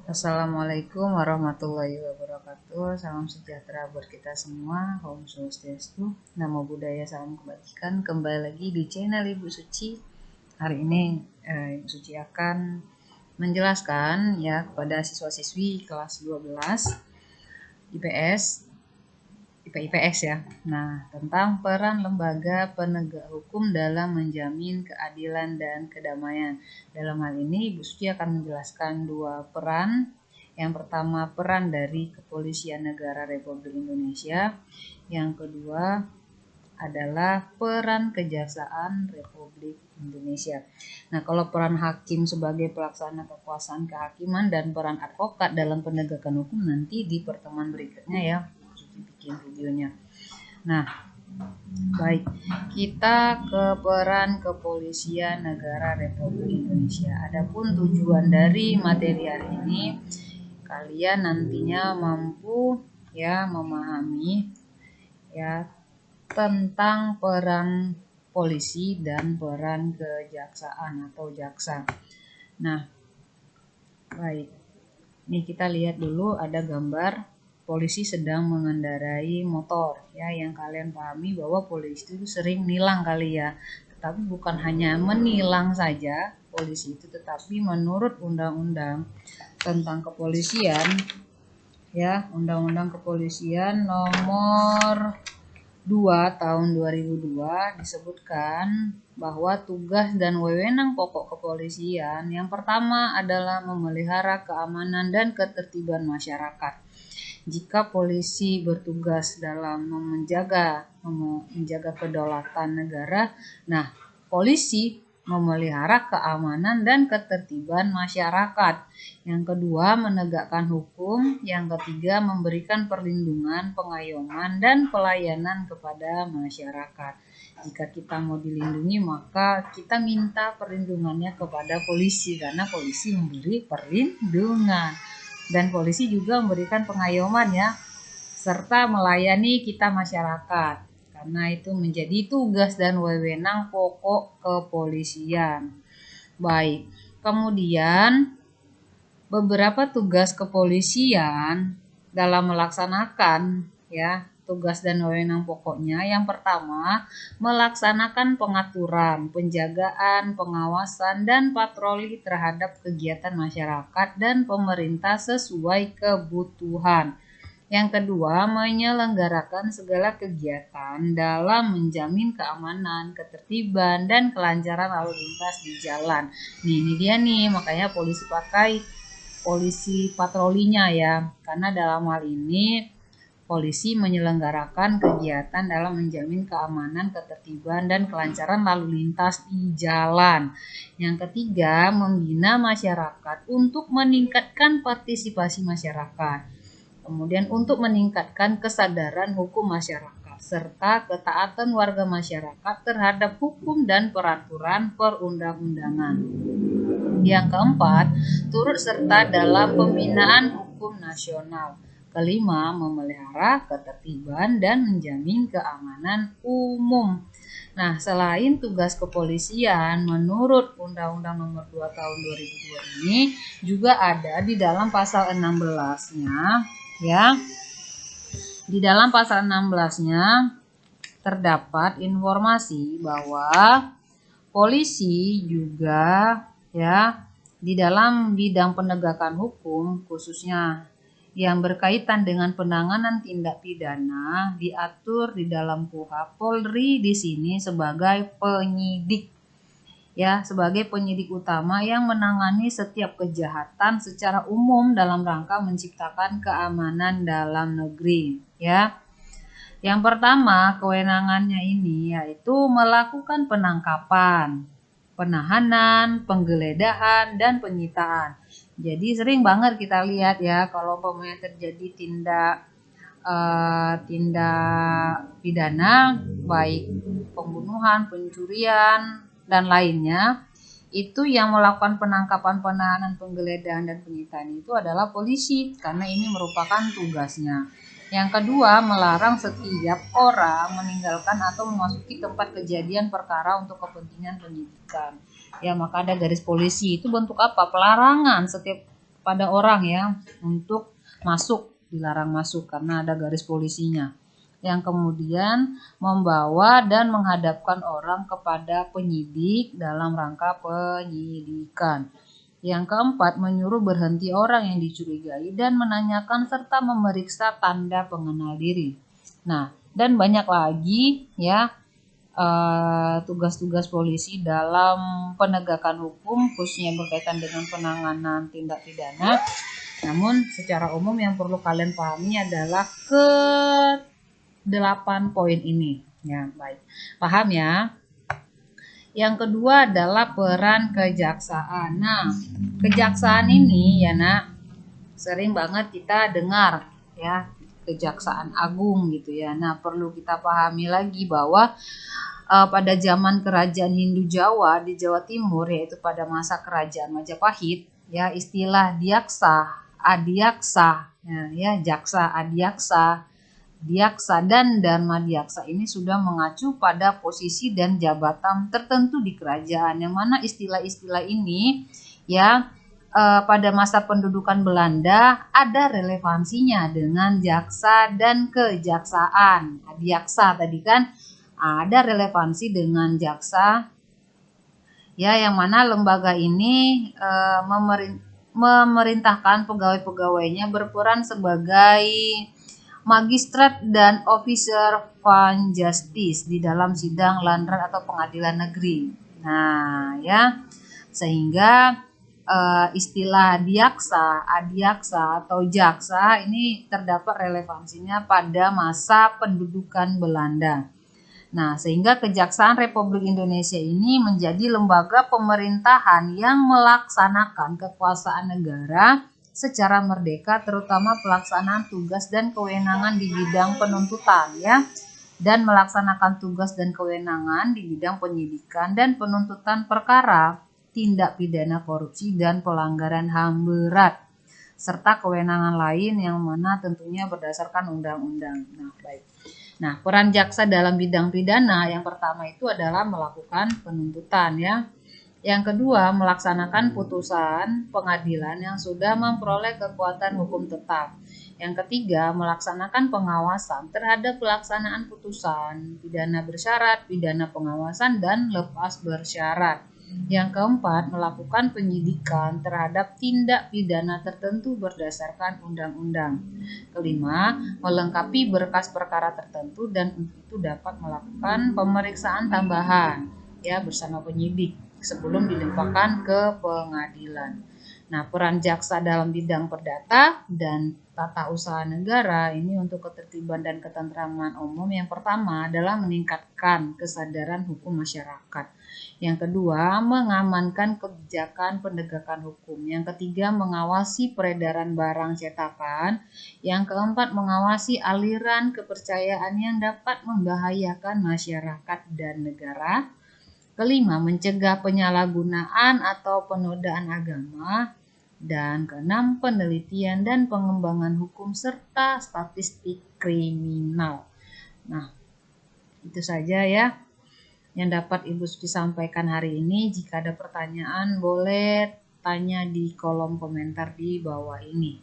Assalamualaikum warahmatullahi wabarakatuh. Salam sejahtera buat kita semua. Om Swastiastu. Namo Buddhaya, salam kebajikan. Kembali lagi di channel Ibu Suci. Hari ini Ibu Suci akan menjelaskan ya kepada siswa-siswi kelas 12 IPS IPS ya. Nah, tentang peran lembaga penegak hukum dalam menjamin keadilan dan kedamaian. Dalam hal ini, Ibu Suci akan menjelaskan dua peran. Yang pertama, peran dari Kepolisian Negara Republik Indonesia. Yang kedua adalah peran Kejaksaan Republik Indonesia. Nah, kalau peran hakim sebagai pelaksana kekuasaan kehakiman dan peran advokat dalam penegakan hukum nanti di pertemuan berikutnya ya. Bikin videonya. Nah, baik, kita ke peran Kepolisian Negara Republik Indonesia. Adapun tujuan dari materi hari ini, kalian nantinya mampu ya memahami ya tentang peran polisi dan peran kejaksaan atau jaksa. Nah, baik. Ini kita lihat dulu ada gambar polisi sedang mengendarai motor ya, yang kalian pahami bahwa polisi itu sering nilang kali ya. Tetapi bukan hanya menilang saja polisi itu, tetapi menurut undang-undang tentang kepolisian ya, Undang-Undang Kepolisian nomor 2 tahun 2002 disebutkan bahwa tugas dan wewenang pokok kepolisian yang pertama adalah memelihara keamanan dan ketertiban masyarakat. Jika polisi bertugas dalam menjaga kedaulatan negara, nah polisi memelihara keamanan dan ketertiban masyarakat. Yang kedua, menegakkan hukum. Yang ketiga, memberikan perlindungan, pengayoman, dan pelayanan kepada masyarakat. Jika kita mau dilindungi, maka kita minta perlindungannya kepada polisi, karena polisi memberi perlindungan. Dan polisi juga memberikan pengayoman ya, serta melayani kita masyarakat. Karena itu menjadi tugas dan wewenang pokok kepolisian. Baik, kemudian beberapa tugas kepolisian dalam melaksanakan ya tugas dan wewenang pokoknya. Yang pertama, melaksanakan pengaturan, penjagaan, pengawasan, dan patroli terhadap kegiatan masyarakat dan pemerintah sesuai kebutuhan. Yang kedua, menyelenggarakan segala kegiatan dalam menjamin keamanan, ketertiban, dan kelancaran lalu lintas di jalan. Ini dia nih, makanya polisi pakai polisi patrolinya ya, karena dalam hal ini polisi menyelenggarakan kegiatan dalam menjamin keamanan, ketertiban, dan kelancaran lalu lintas di jalan. Yang ketiga, membina masyarakat untuk meningkatkan partisipasi masyarakat. Kemudian untuk meningkatkan kesadaran hukum masyarakat, serta ketaatan warga masyarakat terhadap hukum dan peraturan perundang-undangan. Yang keempat, turut serta dalam pembinaan hukum nasional. Kelima, memelihara ketertiban dan menjamin keamanan umum. Nah, selain tugas kepolisian menurut Undang-Undang Nomor 2 Tahun 2002 ini juga ada di dalam pasal 16-nya ya. Di dalam pasal 16-nya terdapat informasi bahwa polisi juga ya di dalam bidang penegakan hukum khususnya yang berkaitan dengan penanganan tindak pidana diatur di dalam KUHP. Polri di sini sebagai penyidik ya, sebagai penyidik utama yang menangani setiap kejahatan secara umum dalam rangka menciptakan keamanan dalam negeri ya. Yang pertama, kewenangannya ini yaitu melakukan penangkapan, penahanan, penggeledahan, dan penyitaan. Jadi sering banget kita lihat ya, kalau umpamanya terjadi tindak pidana, baik pembunuhan, pencurian, dan lainnya, itu yang melakukan penangkapan, penahanan, penggeledahan, dan penyitaan itu adalah polisi, karena ini merupakan tugasnya. Yang kedua, melarang setiap orang meninggalkan atau memasuki tempat kejadian perkara untuk kepentingan penyidikan. Ya, maka ada garis polisi. Itu bentuk apa? Pelarangan setiap pada orang ya untuk masuk, dilarang masuk karena ada garis polisinya. Yang kemudian membawa dan menghadapkan orang kepada penyidik dalam rangka penyidikan. Yang keempat, menyuruh berhenti orang yang dicurigai dan menanyakan serta memeriksa tanda pengenal diri. Nah, dan banyak lagi ya tugas-tugas polisi dalam penegakan hukum, khususnya berkaitan dengan penanganan tindak pidana. Namun secara umum yang perlu kalian pahami adalah ke 8 poin ini. Ya, baik. Paham ya? Yang kedua adalah peran kejaksaan. Nah, kejaksaan ini ya nak, sering banget kita dengar ya, Kejaksaan Agung gitu ya. Nah, perlu kita pahami lagi bahwa pada zaman kerajaan Hindu Jawa di Jawa Timur, yaitu pada masa kerajaan Majapahit, ya istilah diaksa, adiaksa, ya jaksa, adiaksa, diaksa dan dharma diaksa ini sudah mengacu pada posisi dan jabatan tertentu di kerajaan, yang mana istilah-istilah ini ya pada masa pendudukan Belanda ada relevansinya dengan jaksa dan kejaksaan. Adiaksa tadi kan ada relevansi dengan jaksa ya, yang mana lembaga ini memerintahkan pegawai-pegawainya berperan sebagai magistrat dan officer van justice di dalam sidang landrat atau pengadilan negeri. Nah, ya, sehingga istilah diaksa, adiaksa atau jaksa ini terdapat relevansinya pada masa pendudukan Belanda. Nah, sehingga Kejaksaan Republik Indonesia ini menjadi lembaga pemerintahan yang melaksanakan kekuasaan negara secara merdeka, terutama pelaksanaan tugas dan kewenangan di bidang penuntutan ya, dan melaksanakan tugas dan kewenangan di bidang penyidikan dan penuntutan perkara tindak pidana korupsi dan pelanggaran HAM berat, serta kewenangan lain yang mana tentunya berdasarkan undang-undang. Nah, baik. Nah, peran jaksa dalam bidang pidana yang pertama itu adalah melakukan penuntutan ya. Yang kedua, melaksanakan putusan pengadilan yang sudah memperoleh kekuatan hukum tetap. Yang ketiga, melaksanakan pengawasan terhadap pelaksanaan putusan pidana bersyarat, pidana pengawasan, dan lepas bersyarat. Yang keempat, melakukan penyidikan terhadap tindak pidana tertentu berdasarkan undang-undang. Kelima, melengkapi berkas perkara tertentu dan untuk itu dapat melakukan pemeriksaan tambahan ya bersama penyidik sebelum dilimpahkan ke pengadilan. Nah, peran jaksa dalam bidang perdata dan tata usaha negara ini untuk ketertiban dan ketentraman umum, yang pertama adalah meningkatkan kesadaran hukum masyarakat. Yang kedua, mengamankan kebijakan penegakan hukum. Yang ketiga, mengawasi peredaran barang cetakan. Yang keempat, mengawasi aliran kepercayaan yang dapat membahayakan masyarakat dan negara. Kelima, mencegah penyalahgunaan atau penodaan agama. Dan keenam, penelitian dan pengembangan hukum serta statistik kriminal. Nah, itu saja ya yang dapat Ibu Suci sampaikan hari ini. Jika ada pertanyaan, boleh tanya di kolom komentar di bawah ini.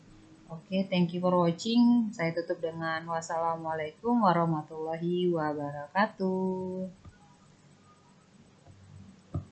Oke, thank you for watching. Saya tutup dengan wassalamualaikum warahmatullahi wabarakatuh.